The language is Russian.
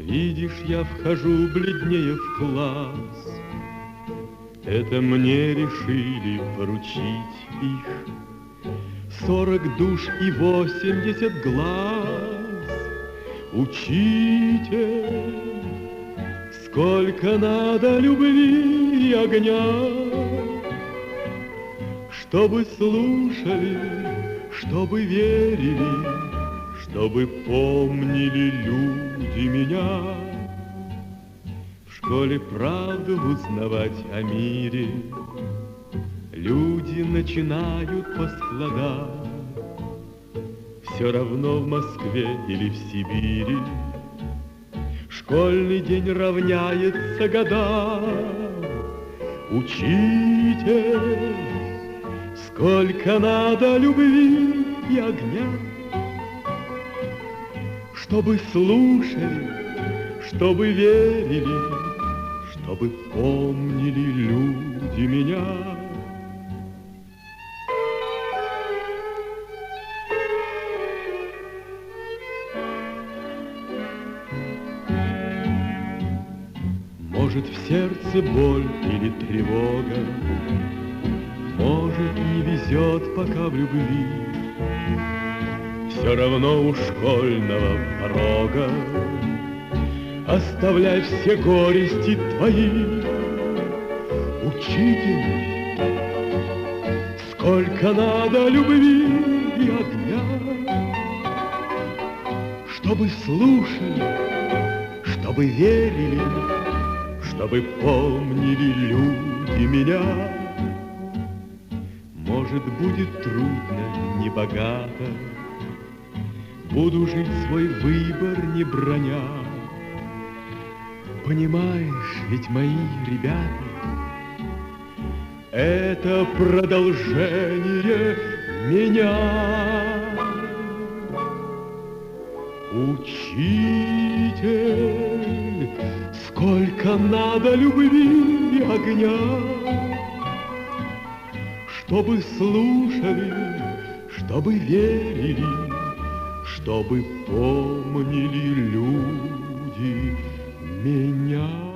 Видишь, я вхожу бледнее в класс. Это мне решили поручить их 40 душ и 80 глаз. Учитель, сколько надо любви и огня, чтобы слушали, чтобы верили, чтобы помнили люди меня. В школе правду узнавать о мире люди начинают по складам. Все равно в Москве или в Сибири школьный день равняется годам. Учитель, сколько надо любви и огня, чтобы слушали, чтобы верили, чтобы помнили люди меня. Может, в сердце боль или тревога, может, не везет пока в любви. Все равно у школьного порога оставляй все горести твои. Учитель, сколько надо любви и огня, чтобы слушали, чтобы верили, чтобы помнили люди меня. Может, будет трудно, небогато, буду жить свой выбор, не броня. Понимаешь, ведь мои ребята — это продолжение меня. Учитель, сколько надо любви и огня, чтобы слушали, чтобы верили, чтобы помнили люди меня.